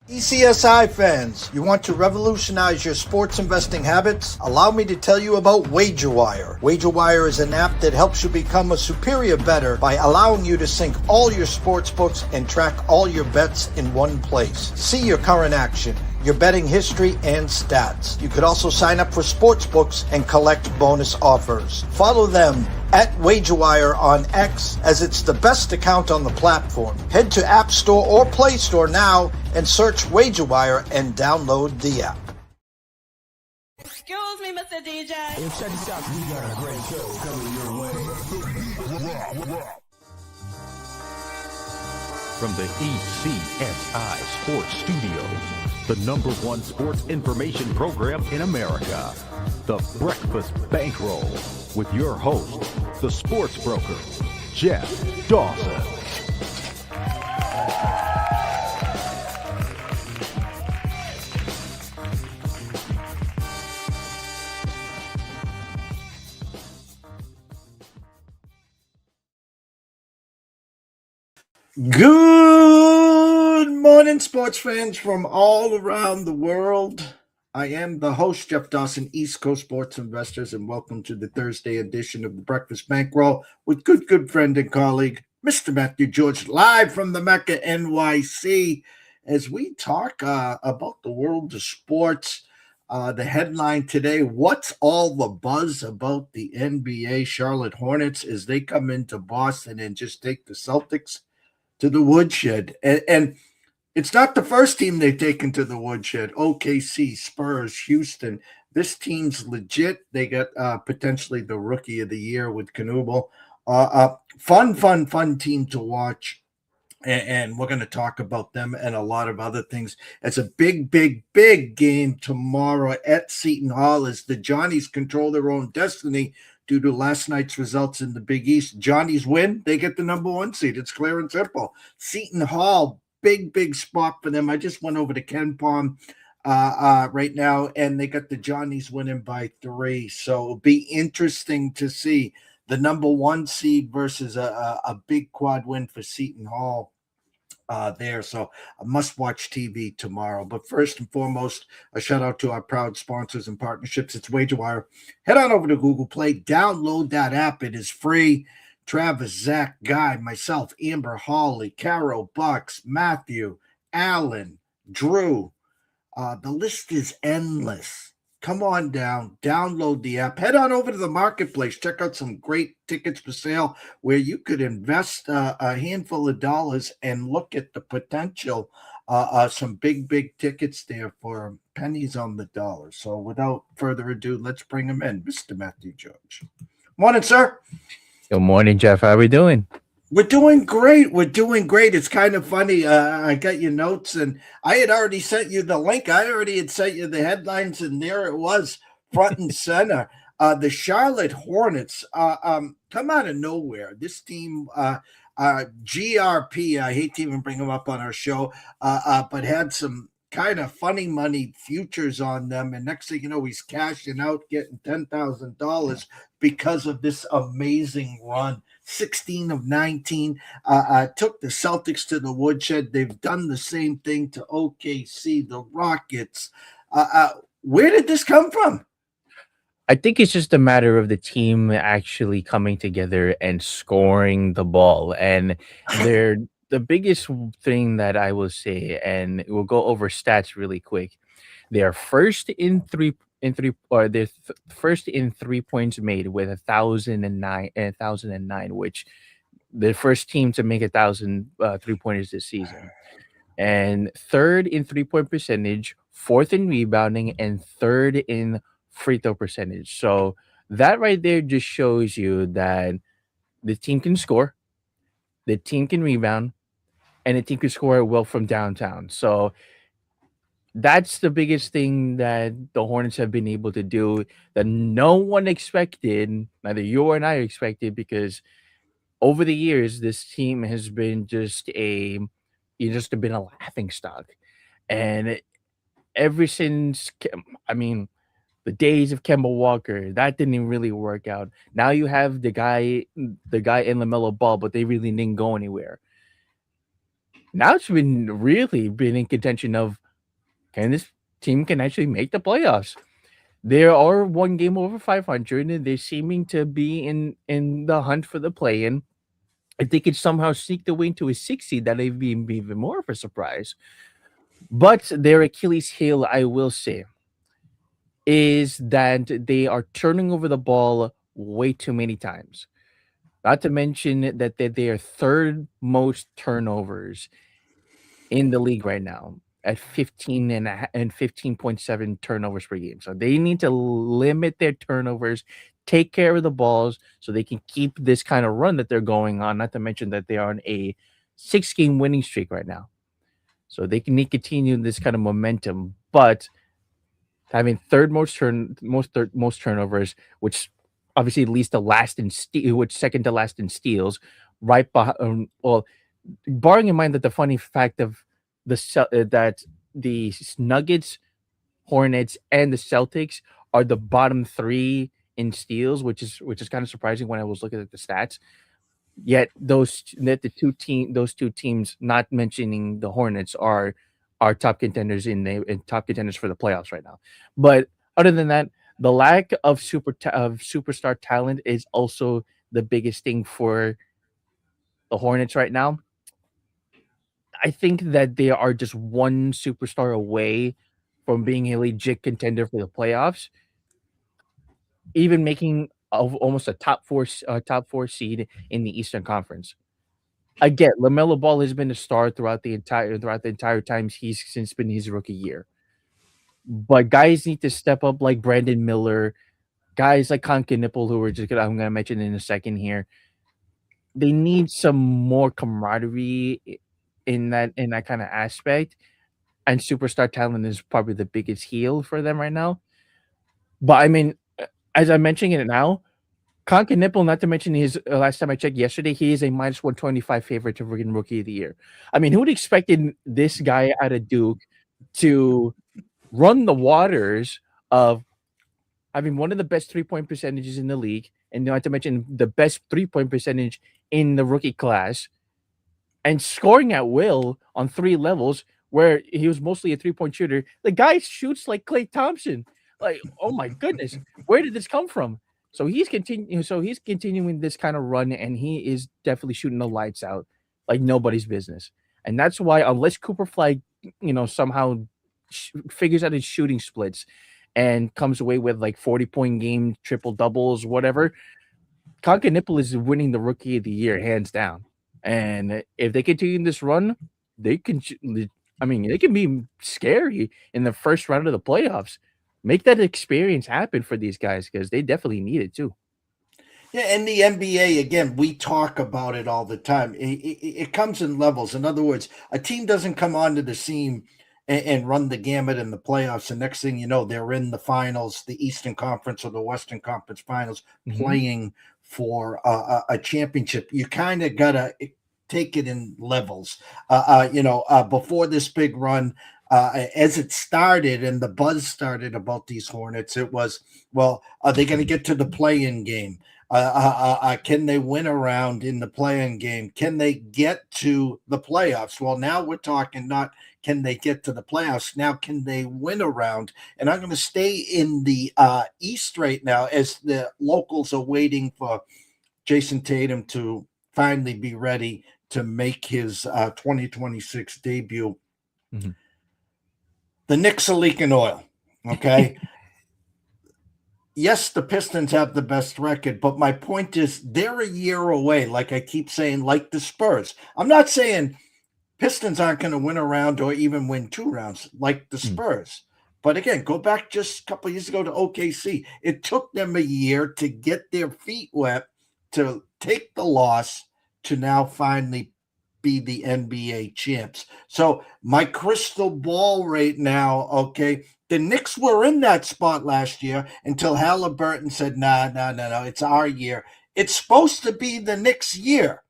ECSI fans, you want to revolutionize your sports investing habits? Allow me to tell you about WagerWire. WagerWire is an app that helps you become a superior bettor by allowing you to sync all your sports books and track all your bets in one place. See your current action, your betting history, and stats. You could also sign up for sports books and collect bonus offers. Follow them at WagerWire on X, as it's the best account on the platform. Head to App Store or Play Store now and search WagerWire and download the app. Excuse me, Mr. DJ. Hey, check this out. We got a great show coming your way. From the ECSI Sports Studios, the #1 sports information program in America, The Breakfast Bankroll, with your host, the sports broker, Jeff Dawson. Good morning, sports fans from all around the world. I am the host, Jeff Dawson, East Coast Sports Investors, and welcome to the Thursday edition of the Breakfast Bankroll with good friend and colleague, Mr. Matthew George, live from the Mecca, NYC, as we talk about the world of sports. The headline today, what's all the buzz about the NBA Charlotte Hornets as they come into Boston and just take the Celtics to the woodshed? And it's not the first team they've taken to the woodshed. OKC, Spurs, Houston. This team's legit. They got potentially the rookie of the year with Knubel. Fun team to watch. And we're going to talk about them and a lot of other things. It's a big game tomorrow at Seton Hall as the Johnnies control their own destiny due to last night's results in the Big East. Johnnies win, they get the #1 seed. It's clear and simple. Seton Hall, big spot for them. I just went over to Ken Palm right now, and they got the Johnnies winning by 3. So it'll be interesting to see the #1 seed versus a big quad win for Seton Hall there. So a must-watch TV tomorrow. But first and foremost, a shout-out to our proud sponsors and partnerships. It's WagerWire. Head on over to Google Play. Download that app. It is free. Travis, Zach, Guy, myself, Amber, Holly, Carol, Bucks, Matthew, Alan, Drew. The list is endless. Come on down, download the app, head on over to the marketplace, check out some great tickets for sale where you could invest a handful of dollars and look at the potential, some big tickets there for pennies on the dollar. So without further ado, let's bring him in, Mr. Matthew George. Morning, sir. Good morning, Jeff. How are we doing? We're doing great. It's kind of funny. I got your notes, and I had already sent you the link. I already had sent you the headlines, and there it was, front and center. The Charlotte Hornets come out of nowhere. This team, GRP, I hate to even bring them up on our show, but had some kind of funny money futures on them. And next thing you know, he's cashing out, getting $10,000 because of this amazing run. 16 of 19, took the Celtics to the woodshed. They've done the same thing to OKC, the Rockets. Where did this come from? I think it's just a matter of the team actually coming together and scoring the ball. And they're the biggest thing that I will say, and we'll go over stats really quick. They are first in three points made with 1,009, which the first team to make 1,000 3-pointers this season, and third in 3-point percentage, fourth in rebounding, and third in free throw percentage. So that right there just shows you that the team can score, the team can rebound, and the team can score well from downtown. So that's the biggest thing that the Hornets have been able to do that no one expected, neither you or I expected, because over the years, this team has been just been a laughing stock. And ever since, the days of Kemba Walker, that didn't really work out. Now you have the guy in LaMelo Ball, but they really didn't go anywhere. Now it's really been in contention of, can this team can actually make the playoffs? They are one game over 500, and they're seeming to be in the hunt for the play-in. If they could somehow sneak the way into a 6 seed, that'd be even more of a surprise. But their Achilles heel, I will say, is that they are turning over the ball way too many times. Not to mention that they are third most turnovers in the league right now at 15 and 15.7 turnovers per game. So they need to limit their turnovers, take care of the balls so they can keep this kind of run that they're going on. Not to mention that they are on a 6-game winning streak right now. So they can continue this kind of momentum, but having most turnovers, which obviously leads to last in steal, which second to last in steals, right behind. Well, barring in mind that the funny fact of that the Nuggets, Hornets, and the Celtics are the bottom three in steals, which is kind of surprising when I was looking at the stats. Yet those two teams, not mentioning the Hornets, are top contenders in top contenders for the playoffs right now. But other than that, the lack of superstar talent is also the biggest thing for the Hornets right now. I think that they are just one superstar away from being a legit contender for the playoffs, even making of almost a top four seed in the Eastern Conference. Again, LaMelo Ball has been a star throughout the entire time he's since been his rookie year. But guys need to step up like Brandon Miller, guys like Conkin Nipple, who I'm gonna mention in a second here. They need some more camaraderie in that kind of aspect. And superstar talent is probably the biggest heel for them right now. But I mean, as I'm mentioning it now, Conkin Nipple, not to mention his last time I checked yesterday, he is a minus 125 favorite to win Rookie of the Year. I mean, who would expected this guy out of Duke to run the waters of having one of the best 3-point percentages in the league, and not to mention the best 3-point percentage in the rookie class, and scoring at will on 3 levels where he was mostly a 3-point shooter. The guy shoots like Klay Thompson. Like, oh my goodness, where did this come from? He's continuing this kind of run, and he is definitely shooting the lights out like nobody's business. And that's why, unless Cooper Flag, somehow figures out his shooting splits and comes away with like 40-point game, triple doubles, whatever, Conkin Nipple is winning the Rookie of the Year hands down. And if they continue this run, they can. I mean, they can be scary in the first round of the playoffs. Make that experience happen for these guys because they definitely need it too. Yeah, and the NBA, again, we talk about it all the time. It comes in levels. In other words, a team doesn't come onto the scene and run the gamut in the playoffs. The next thing you know, they're in the finals, the Eastern Conference or the Western Conference finals, playing for a championship. You kind of got to take it in levels. Before this big run, as it started and the buzz started about these Hornets, it was, well, are they going to get to the play-in game? Can they win around in the play-in game? Can they get to the playoffs? Well, now we're talking not can they get to the playoffs. Now, can they win around? And I'm going to stay in the East right now as the locals are waiting for Jason Tatum to finally be ready to make his 2026 debut. Mm-hmm. The Knicks are leaking oil, okay? Yes, the Pistons have the best record, but my point is they're a year away, like I keep saying, like the Spurs. I'm not saying Pistons aren't going to win a round or even win 2 rounds like the Spurs. But again, go back just a couple of years ago to OKC. It took them a year to get their feet wet, to take the loss, to now finally be the NBA champs. So my crystal ball right now, okay, the Knicks were in that spot last year until Halliburton said, no, it's our year. It's supposed to be the Knicks' year.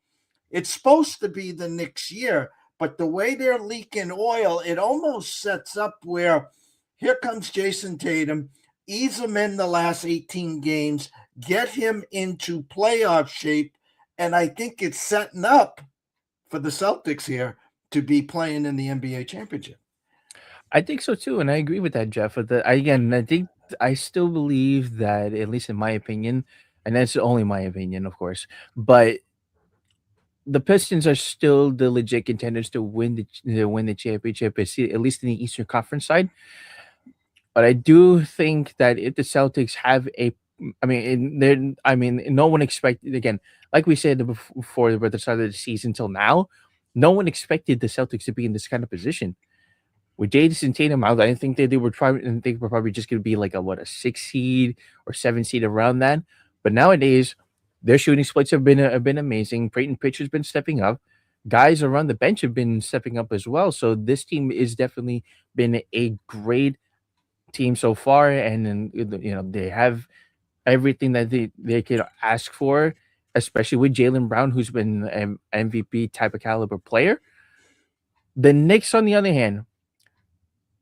It's supposed to be the Knicks' year. But the way they're leaking oil, it almost sets up where here comes Jason Tatum, ease him in the last 18 games, get him into playoff shape, and I think it's setting up for the Celtics here to be playing in the NBA championship. I think so too, and I agree with that, Jeff. But again, I think I still believe that, at least in my opinion, and that's only my opinion, of course, but the Pistons are still the legit contenders to win the championship, at least in the Eastern Conference side. But I do think that if the Celtics have a, I mean, no one expected, again, like we said before, the start of the season till now, no one expected the Celtics to be in this kind of position with Jason Tatum out. I think that they were trying, and they were probably just going to be like a 6 seed or 7 seed around that. But nowadays, their shooting splits have been amazing. Peyton Pritchard's been stepping up. Guys around the bench have been stepping up as well. So this team is definitely been a great team so far, and then they have everything that they could ask for, especially with Jalen Brown, who's been an MVP type of caliber player. The Knicks, on the other hand,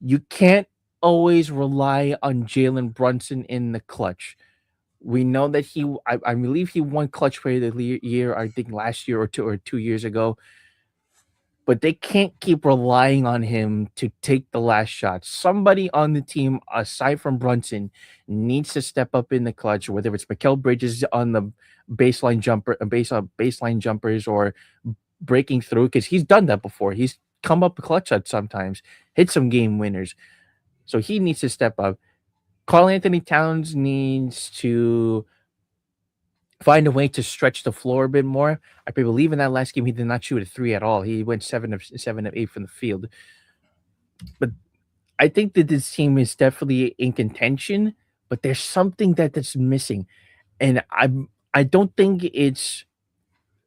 you can't always rely on Jalen Brunson in the clutch. We know that I believe he won Clutch Player of the Year, I think last year or 2 years ago. But they can't keep relying on him to take the last shot. Somebody on the team, aside from Brunson, needs to step up in the clutch, whether it's Mikal Bridges on the baseline jumpers, or breaking through, because he's done that before. He's come up clutch at sometimes, hit some game winners. So he needs to step up. Karl Anthony Towns needs to find a way to stretch the floor a bit more. I believe in that last game he did not shoot a three at all. He went 7 of 8 from the field. But I think that this team is definitely in contention, but there's something that's missing, and I don't think it's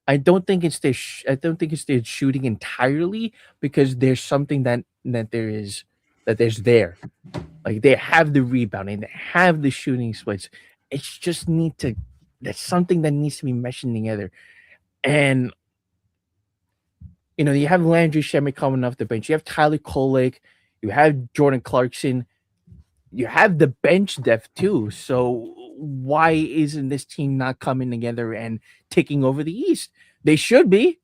I don't think it's I don't think it's their shooting entirely, because there's something there's there. Like, they have the rebounding, they have the shooting splits. It's just there's something that needs to be meshing together. And you have Landry Shamet coming off the bench. You have Tyler Kolek. You have Jordan Clarkson. You have the bench depth too. So why isn't this team not coming together and taking over the East? They should be.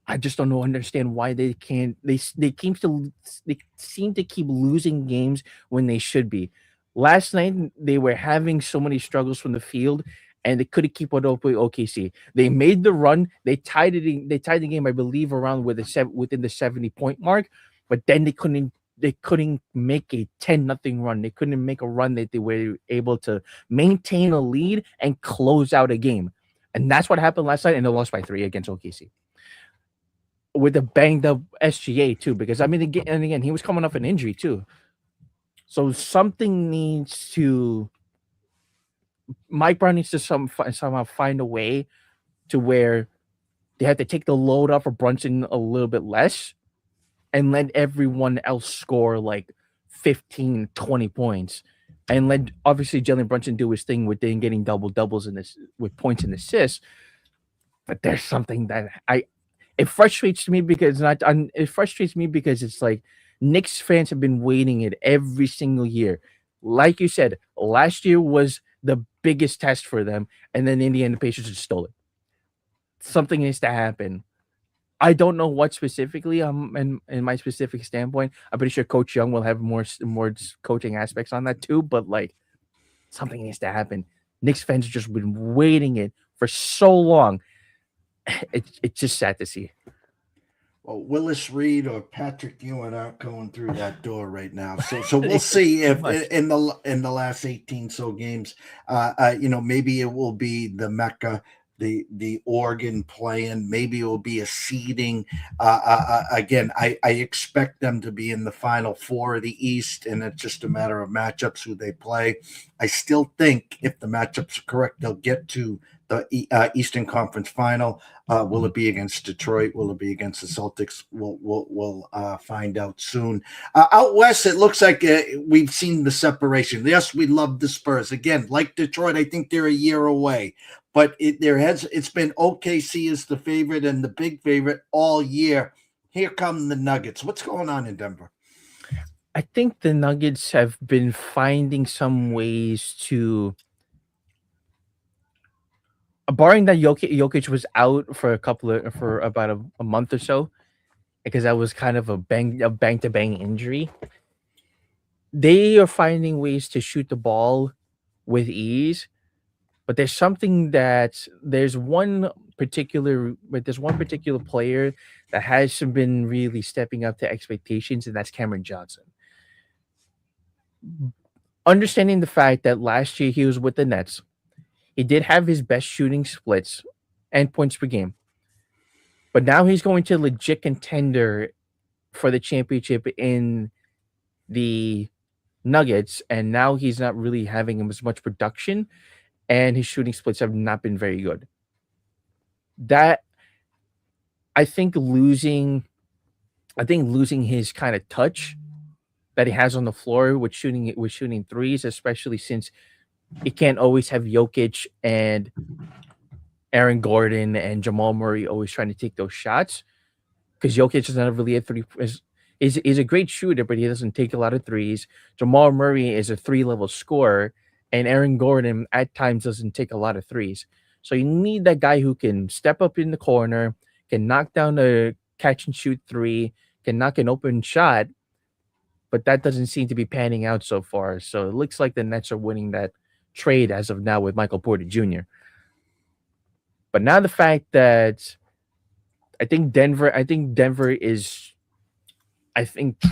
I just don't understand why they can't. They seem to keep losing games when they should be. Last night they were having so many struggles from the field, and they couldn't keep it up with OKC. They made the run. They tied it. They tied the game, I believe, around within the 70-point mark. But then they couldn't. They couldn't make a 10-0 run. They couldn't make a run that they were able to maintain a lead and close out a game. And that's what happened last night, and they lost by 3 against OKC. With a banged up SGA too, because again, he was coming off an injury too. So something needs to. Mike Brown needs to somehow find a way to where they have to take the load off of Brunson a little bit less, and let everyone else score like 15, 20 points. And let, obviously, Jalen Brunson do his thing with getting doubles in this with points and assists. But there's something that it frustrates me because it's like Knicks fans have been waiting it every single year. Like you said, last year was the biggest test for them, and then in the end, the Pacers just stole it. Something needs to happen. I don't know what specifically. In my specific standpoint, I'm pretty sure Coach Young will have more coaching aspects on that too. But like, something needs to happen. Knicks fans have just been waiting it for so long. It's just sad to see. Well, Willis Reed or Patrick Ewing aren't going through that door right now, so we'll see if in the last 18 so games, maybe it will be the Mecca, the Oregon playing. Maybe it will be a seeding. Again, I expect them to be in the Final Four of the East, and it's just a matter of matchups who they play. I still think if the matchups are correct, they'll get to the Eastern Conference Final. Will it be against Detroit? Will it be against the Celtics? We'll find out soon. Out west, it looks like we've seen the separation. Yes, we love the Spurs. Again, like Detroit, I think they're a year away. But it's been OKC as the favorite and the big favorite all year. Here come the Nuggets. What's going on in Denver? I think the Nuggets have been finding some ways to, barring that Jokic was out for about a month or so, because that was kind of a bang to bang injury. They are finding ways to shoot the ball with ease, but there's one particular player that hasn't been really stepping up to expectations, and that's Cameron Johnson. Understanding the fact that last year he was with the Nets, he did have his best shooting splits and points per game, but now he's going to legit contender for the championship in the Nuggets, and now he's not really having as much production, and his shooting splits have not been very good. That I think losing, I think losing his kind of touch that he has on the floor with shooting threes, especially since it can't always have Jokic and Aaron Gordon and Jamal Murray always trying to take those shots, because Jokic is not really a three is a great shooter, but he doesn't take a lot of threes. Jamal Murray is a 3-level scorer, and Aaron Gordon at times doesn't take a lot of threes. So you need that guy who can step up in the corner, can knock down a catch and shoot three, can knock an open shot, but that doesn't seem to be panning out so far. So it looks like the Nets are winning that trade as of now with Michael Porter Jr. But now the fact that I think Denver is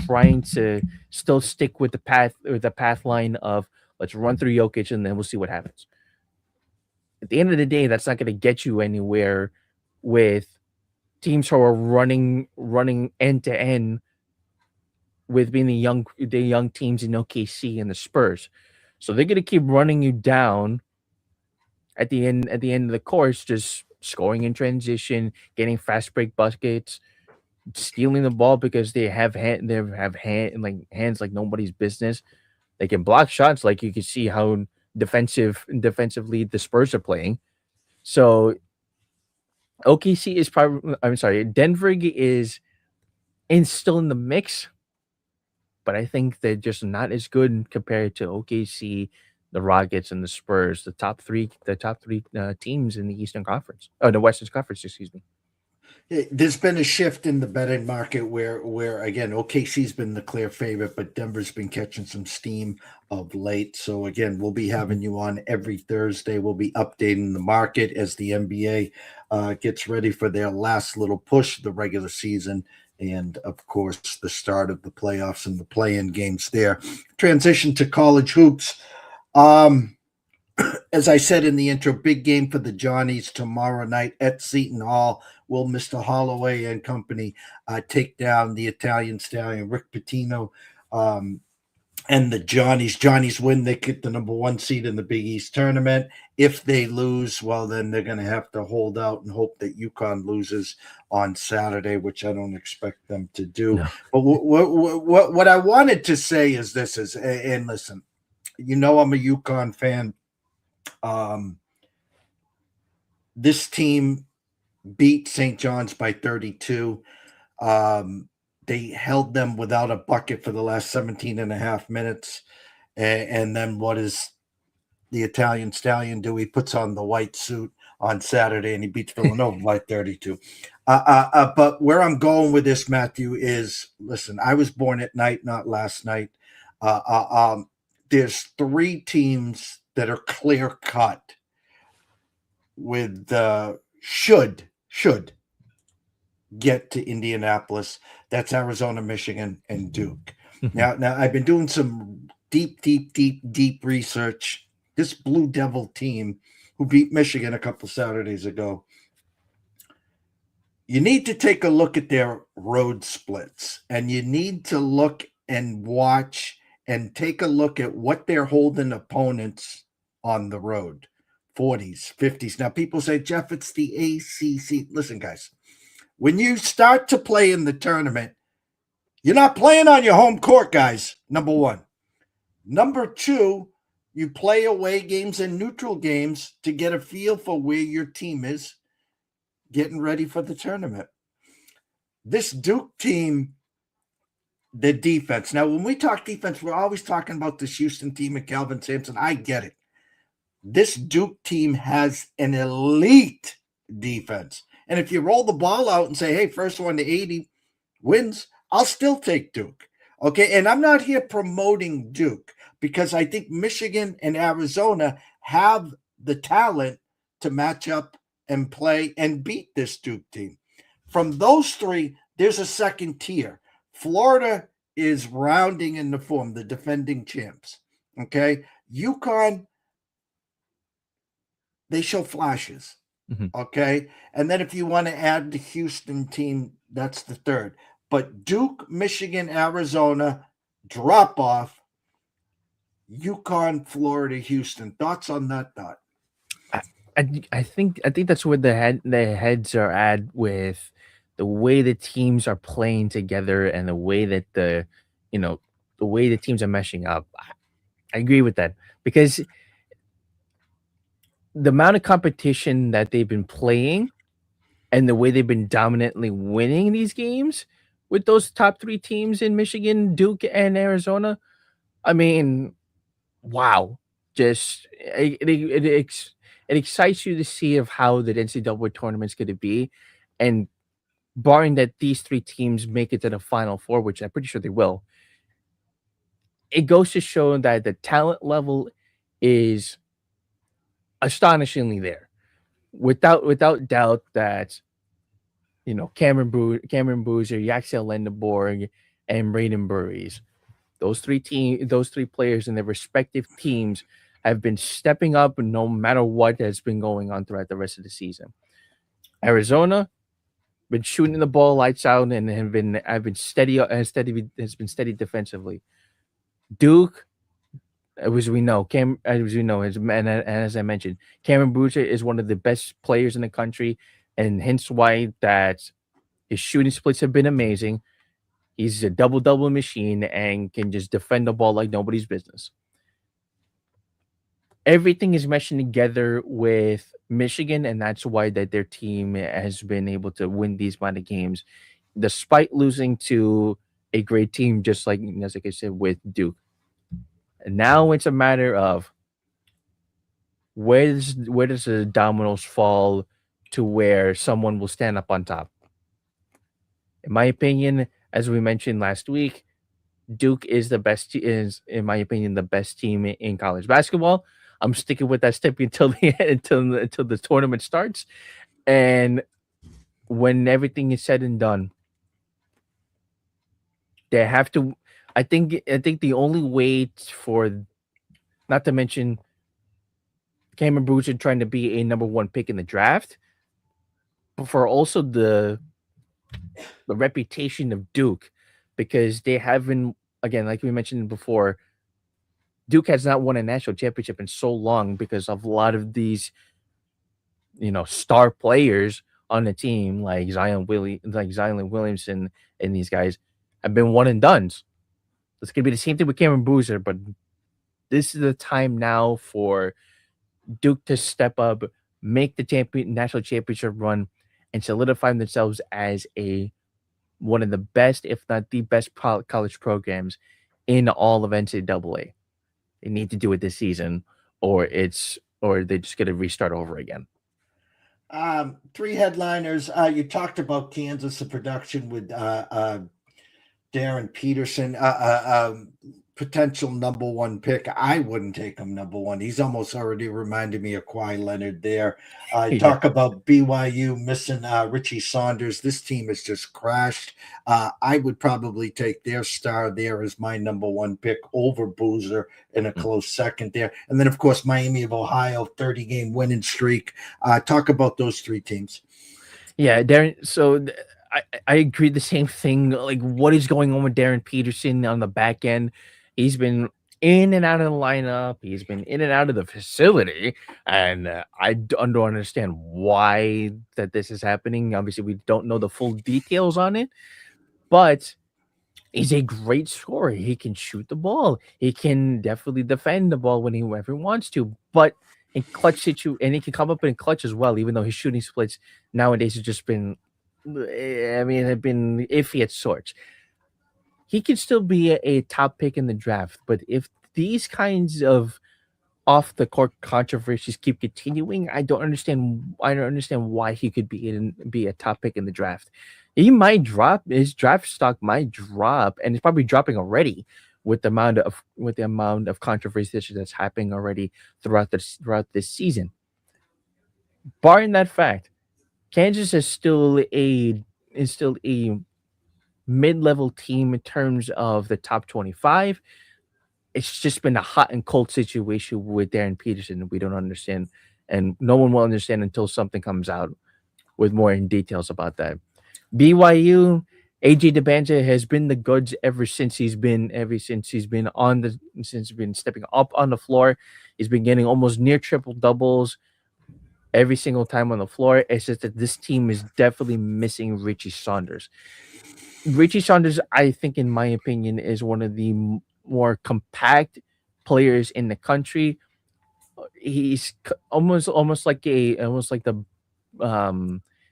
trying to still stick with the path line of let's run through Jokic and then we'll see what happens. At the end of the day, that's not going to get you anywhere with teams who are running end to end with being the young teams in OKC and the Spurs. So they're going to keep running you down at the end of the course, just scoring in transition, getting fast break buckets, stealing the ball because they have hands like nobody's business. They can block shots, like you can see how defensively the Spurs are playing. So OKC is probably, I'm sorry, Denver is still in the mix, but I think they're just not as good compared to OKC, the Rockets, and the Spurs, the top three teams in the Eastern Conference, the Western Conference, excuse me. There's been a shift in the betting market where again OKC's been the clear favorite, but Denver's been catching some steam of late. So again, we'll be having you on every Thursday. We'll be updating the market as the NBA gets ready for their last little push of the regular season, and of course the start of the playoffs and the play-in games there. Transition to college hoops. As I said in the intro, big game for the Johnnies tomorrow night at Seton Hall. Will Mr. Holloway and company take down the Italian stallion Rick Pitino and the Johnnies? Johnnies win, they get the number 1 seed in the Big East tournament. If they lose, well, then they're going to have to hold out and hope that UConn loses on Saturday, which I don't expect them to do. No. But what I wanted to say is this: and listen, you know I'm a UConn fan. This team beat St. John's by 32. They held them without a bucket for the last 17 and a half minutes. And then what does the Italian stallion do? He puts on the white suit on Saturday and he beats Villanova by 32. But where I'm going with this, Matthew, is, listen, I was born at night, not last night. There's 3 teams that are clear cut with should get to Indianapolis. That's Arizona, Michigan, and Duke. Now I've been doing some deep research. This Blue Devil team who beat Michigan a couple Saturdays ago, you need to take a look at their road splits, and you need to look and watch and take a look at what they're holding opponents on the road. 40s, 50s. Now, people say, Jeff, it's the ACC. Listen, guys, when you start to play in the tournament, you're not playing on your home court, guys, number 1. Number 2, you play away games and neutral games to get a feel for where your team is getting ready for the tournament. This Duke team, the defense. Now, when we talk defense, we're always talking about this Houston team and Calvin Sampson. I get it. This Duke team has an elite defense. And if you roll the ball out and say, hey, first one to 80, wins, I'll still take Duke. Okay. And I'm not here promoting Duke because I think Michigan and Arizona have the talent to match up and play and beat this Duke team. From those three, there's a second tier. Florida is rounding in the form, the defending champs. Okay. UConn, they show flashes. Mhm. Okay. And then if you want to add the Houston team, that's the third. But Duke, Michigan, Arizona, drop off. UConn, Florida, Houston. Thoughts on that thought? I, I think that's where the heads are at with the way the teams are playing together and the way that you know the way the teams are meshing up. I agree with that because the amount of competition that they've been playing and the way they've been dominantly winning these games with those top three teams in Michigan, Duke, and Arizona. I mean, wow! Just it excites you to see of how the NCAA tournament's going to be, and barring that these three teams make it to the Final Four, which I'm pretty sure they will, it goes to show that the talent level is astonishingly there, without doubt. That Cameron Boozer, Yaxel Lendeborg, and Braden Burries. Those three players in their respective teams have been stepping up no matter what has been going on throughout the rest of the season. Arizona been shooting the ball lights out and have been steady defensively. Duke, as we know, and as I mentioned, Cameron Boozer is one of the best players in the country, and hence why that his shooting splits have been amazing. He's a double machine and can just defend the ball like nobody's business. Everything is meshing together with Michigan, and that's why that their team has been able to win these amount of games, despite losing to a great team, just like as like I said with Duke. And now it's a matter of where does the dominoes fall to where someone will stand up on top. In my opinion, as we mentioned last week, Duke is in my opinion the best team in college basketball. I'm sticking with that step until the until the tournament starts, and when everything is said and done, they have to. I think the only way for, not to mention Cameron Boozer trying to be a number one pick in the draft, but for also the reputation of Duke, because they haven't, again, like we mentioned before, Duke has not won a national championship in so long because of a lot of these, star players on the team like Zion Williamson and these guys have been one and dones. It's gonna be the same thing with Cameron Boozer, but this is the time now for Duke to step up, make the national championship run, and solidify themselves as a one of the best, if not the best, college programs in all of NCAA. They need to do it this season, or they're just gonna restart over again. Three headliners. You talked about Kansas, the production with Darren Peterson, potential number one pick. I wouldn't take him number one. He's almost already reminded me of Kawhi Leonard there. Yeah. Talk about BYU missing Richie Saunders. This team has just crashed. I would probably take their star there as my number one pick over Boozer in a close second there. And then, of course, Miami of Ohio, 30-game winning streak. Talk about those three teams. Yeah, Darren. So I agree the same thing. Like, what is going on with Darren Peterson on the back end? He's been in and out of the lineup. He's been in and out of the facility, and I don't understand why that this is happening. Obviously, we don't know the full details on it, but he's a great scorer. He can shoot the ball. He can definitely defend the ball whenever he wants to. But in and he can come up in clutch as well. Even though his shooting splits nowadays have just been, have been iffy at sorts. He could still be a top pick in the draft. But if these kinds of off the court controversies keep continuing, I don't understand why he could be a top pick in the draft. He might drop. His draft stock might drop, and it's probably dropping already with the amount of controversy that's happening already throughout this season. Barring that fact, Kansas is still a mid-level team in terms of the top 25. It's just been a hot and cold situation with Darren Peterson. We don't understand, and no one will understand until something comes out with more in details about that. BYU, AJ DeBanja has been the goods ever since he's been stepping up on the floor. He's been getting almost near triple doubles every single time on the floor. It's just that this team is definitely missing Richie Saunders. Richie Saunders, I think, in my opinion, is one of the more compact players in the country. He's almost like the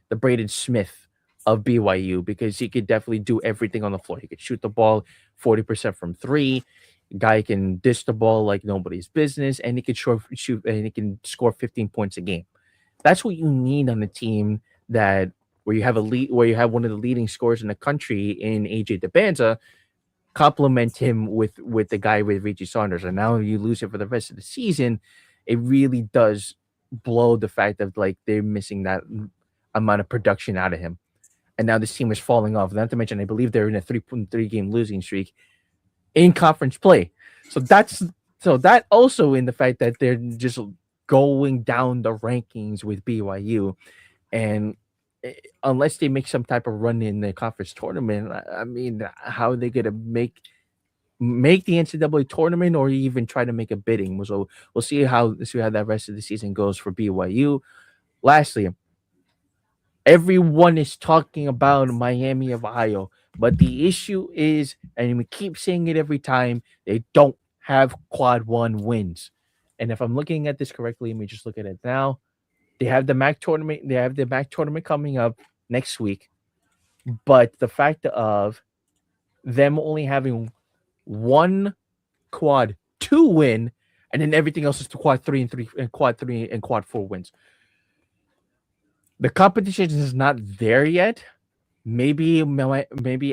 Braden Smith of BYU, because he could definitely do everything on the floor. He could shoot the ball 40% from three. Guy can dish the ball like nobody's business, and he could shoot and he can score 15 points a game. That's what you need on a team that where you have one of the leading scorers in the country in AJ DeBanza. Complement him with the guy with Richie Saunders, and now you lose it for the rest of the season. It really does blow the fact of like they're missing that amount of production out of him, and now this team is falling off. Not to mention, I believe they're in a 3.3 game losing streak in conference play. So that also in the fact that they're just going down the rankings with BYU, and unless they make some type of run in the conference tournament, I mean, how are they gonna make the NCAA tournament or even try to make a bidding? So we'll see how that rest of the season goes for BYU. Lastly, everyone is talking about Miami of Ohio, but the issue is, and we keep saying it every time, they don't have quad one wins. And if I'm looking at this correctly, let me just look at it now. They have the MAC tournament. They have the MAC tournament coming up next week, but the fact of them only having one quad two win, and then everything else is to quad three and quad four wins. The competition is not there yet. Maybe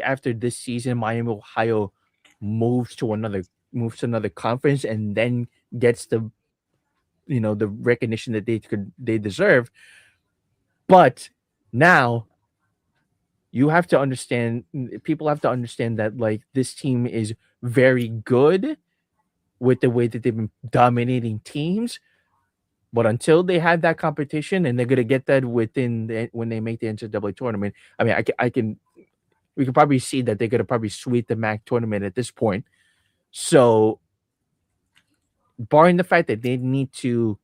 after this season, Miami Ohio moves to another conference and then gets the recognition that they deserve. But now you have to understand, people have to understand that like this team is very good with the way that they've been dominating teams. But until they have that competition, and they're gonna get that when they make the NCAA tournament. I mean, we can probably see that they're gonna probably sweep the MAC tournament at this point. So, barring the fact that they need to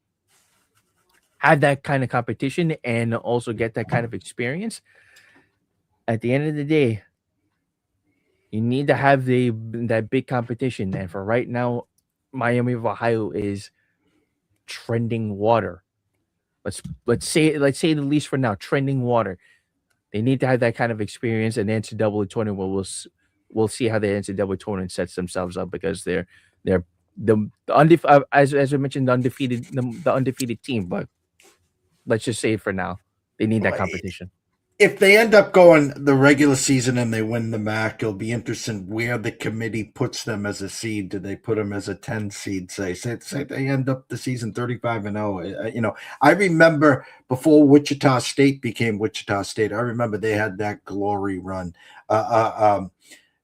have that kind of competition and also get that kind of experience, at the end of the day, you need to have that big competition. And for right now, Miami of Ohio is trending water. Let's say the least for now, trending water. They need to have that kind of experience, and the NCAA tournament we'll see how the NCAA tournament sets themselves up, because they're as I mentioned, the undefeated team. But let's just say it for now, they need that competition. If they end up going the regular season and they win the MAC, it'll be interesting where the committee puts them as a seed. Do they put them as a 10 seed? Say they end up the season 35-0. I remember before Wichita State became Wichita State, I remember they had that glory run.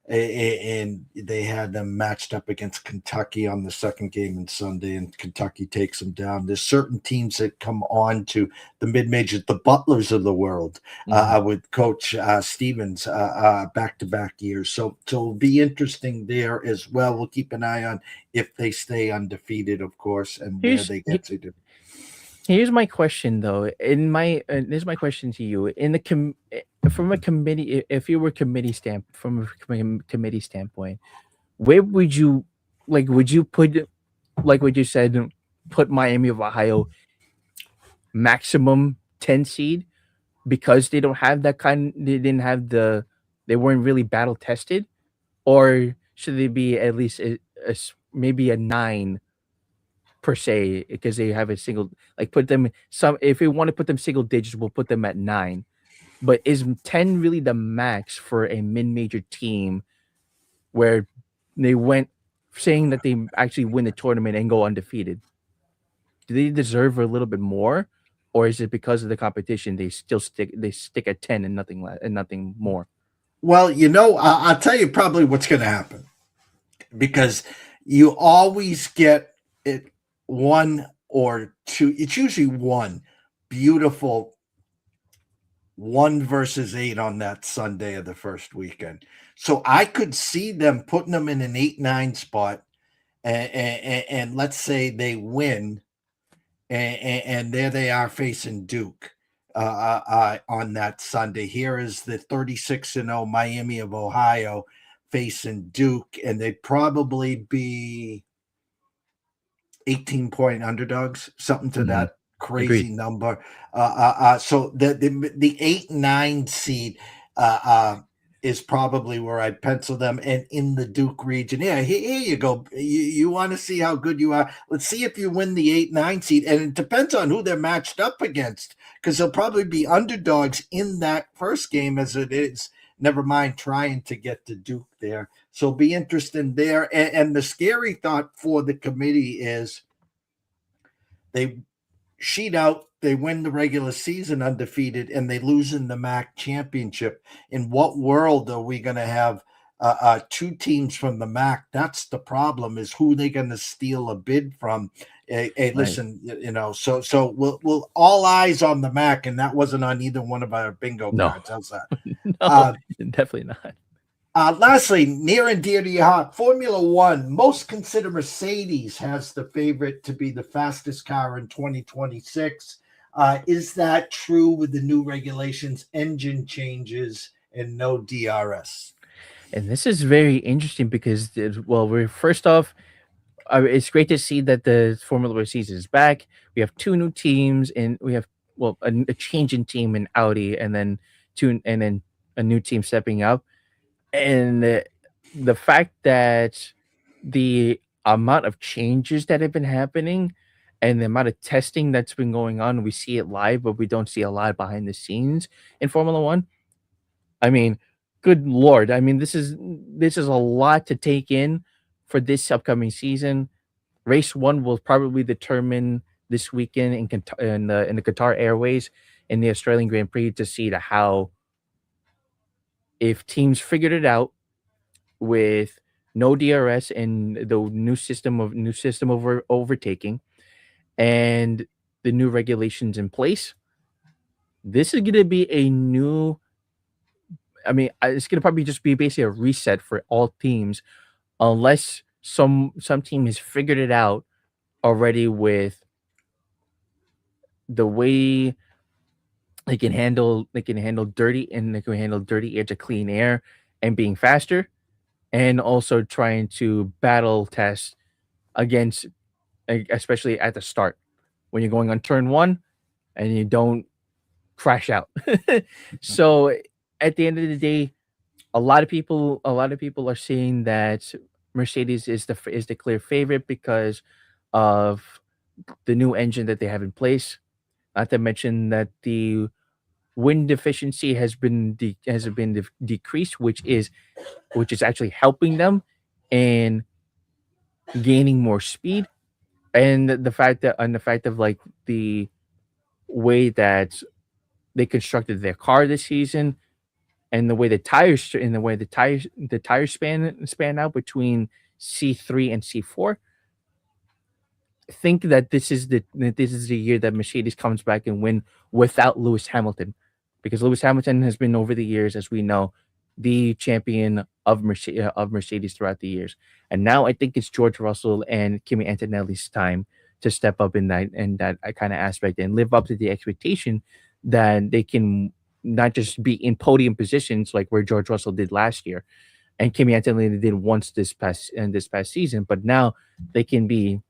And they had them matched up against Kentucky on the second game on Sunday, and Kentucky takes them down. There's certain teams that come on to the mid-majors, the Butlers of the world, with Coach Stevens back-to-back years. So it'll be interesting there as well. We'll keep an eye on if they stay undefeated, of course, and where they get to. Here's my question, though. This is my question to you. From a committee, if you were from a committee standpoint, where would you Would you put, like what you said, put Miami of Ohio maximum 10 seed because they don't have that kind? They weren't really battle tested, or should they be at least maybe a 9? Per se, because they have a single, like put them some. If we want to put them single digits, we'll put them at 9. But is 10 really the max for a mid-major team where they went saying that they actually win the tournament and go undefeated? Do they deserve a little bit more, or is it because of the competition they stick at 10 and nothing less and nothing more? Well, I'll tell you probably what's going to happen, because you always get it one or two. It's usually one beautiful 1 versus 8 on that Sunday of the first weekend. So I could see them putting them in an 8-9 spot, and let's say they win, and there they are facing Duke on that Sunday. Here is the 36-0 Miami of Ohio facing Duke, and they'd probably be 18-point underdogs, something to Mm-hmm. that crazy Agreed. number. So the 8-9 seed is probably where I'd pencil them, and in the Duke region. Yeah, here you go. You want to see how good you are? Let's see if you win the 8-9 seed, and it depends on who they're matched up against, because they'll probably be underdogs in that first game as it is. Never mind trying to get to Duke there. So be interesting there. And the scary thought for the committee is they sheet out, they win the regular season undefeated, and they lose in the MAC championship. In what world are we going to have two teams from the MAC? That's the problem, is who they going to steal a bid from. Hey, Right. listen, so we'll all eyes on the MAC, and that wasn't on either one of our bingo No. cards. How's that? No, definitely not. Lastly, near and dear to your heart, Formula One. Most consider Mercedes has the favorite to be the fastest car in 2026. Is that true with the new regulations, engine changes, and no DRS? And this is very interesting because, well, we're first off, it's great to see that the Formula One season is back. We have two new teams, and we have, well, a change in team in Audi, and then a new team stepping up. And the fact that the amount of changes that have been happening and the amount of testing that's been going on, we see it live, but we don't see a lot behind the scenes in Formula One. I mean, good lord. I mean, this is a lot to take in for this upcoming season. Race one will probably determine this weekend in the Qatar Airways in the Australian Grand Prix to see to how, if teams figured it out with no DRS and the new system overtaking and the new regulations in place. This is going to be a new. I mean, it's going to probably just be basically a reset for all teams, unless some team has figured it out already with the way they can handle dirty, and they can handle dirty air to clean air and being faster, and also trying to battle test against, especially at the start when you're going on turn one and you don't crash out. So at the end of the day, a lot of people are saying that Mercedes is the clear favorite because of the new engine that they have in place. Not to mention that the wind deficiency has been decreased, which is actually helping them in gaining more speed, and the fact of like the way that they constructed their car this season, and the way the tires span out between C3 and C4. Think that this is the year that Mercedes comes back and win without Lewis Hamilton, because Lewis Hamilton has been, over the years, as we know, the champion of Mercedes throughout the years. And now I think it's George Russell and Kimi Antonelli's time to step up in that kind of aspect and live up to the expectation that they can not just be in podium positions like where George Russell did last year and Kimi Antonelli did once this past season, but now they can be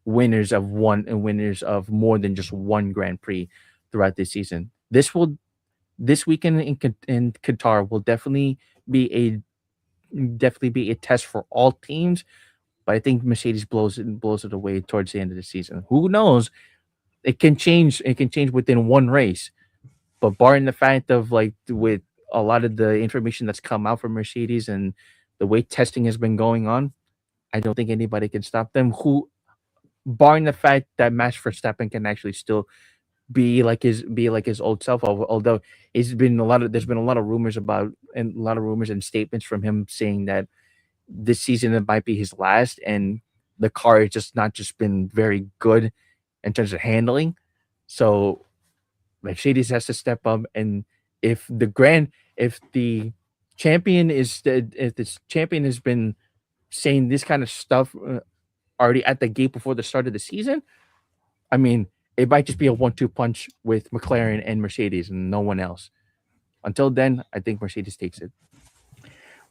winners of more than just one Grand Prix throughout this season. This weekend in Qatar will definitely be a test for all teams, but I think Mercedes blows it away towards the end of the season. Who knows? It can change within one race. But barring the fact of like with a lot of the information that's come out from Mercedes and the way testing has been going on, I don't think anybody can stop them. Who, barring the fact that Max Verstappen can actually still be like his old self, although there's been a lot of rumors about and a lot of rumors and statements from him saying that this season it might be his last, and the car has just not just been very good in terms of handling. So Mercedes has to step up, and if the if this champion has been saying this kind of stuff already at the gate before the start of the season, I mean, it might just be a 1-2 punch with McLaren and Mercedes and no one else. Until then, I think Mercedes takes it.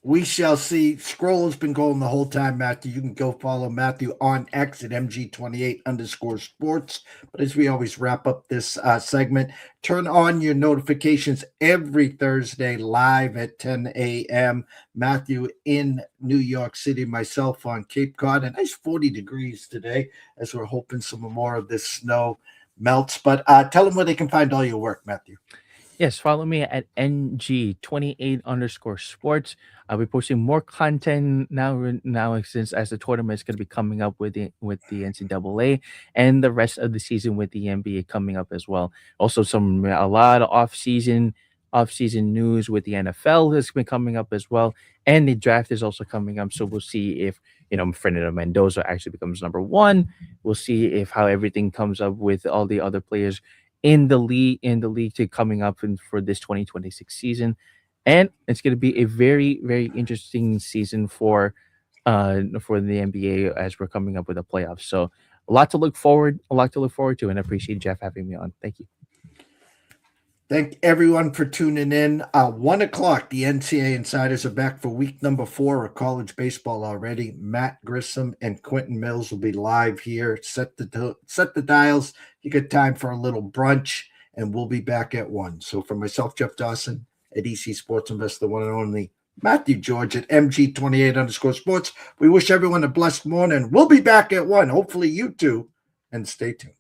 We shall see. Scroll has been going the whole time, Matthew. You can go follow Matthew on X at MG28_sports. But as we always wrap up this segment, turn on your notifications every Thursday live at 10 a.m. Matthew in New York City, myself on Cape Cod. A nice 40 degrees today as we're hoping some more of this snow melts. But tell them where they can find all your work, Matthew. Yes, follow me at NG28_sports. I'll be posting more content now since as the tournament is going to be coming up with the NCAA and the rest of the season with the NBA coming up as well. Also, a lot of off season news with the NFL has been coming up as well, and the draft is also coming up. So we'll see if Fernando Mendoza actually becomes number one. We'll see if how everything comes up with all the other players in the league to coming up for this 2026 season, and it's going to be a very very interesting season for the NBA as we're coming up with the playoffs. So a lot to look forward to, and I appreciate Jeff having me on. Thank you. Thank everyone for tuning in. 1 o'clock, the NCAA Insiders are back for week number 4 of college baseball already. Matt Grissom and Quentin Mills will be live here. Set the dials. You get time for a little brunch, and we'll be back at 1. So for myself, Jeff Dawson at EC Sports Investor, one and only Matthew George at MG28_sports. We wish everyone a blessed morning. We'll be back at 1. Hopefully you too, and stay tuned.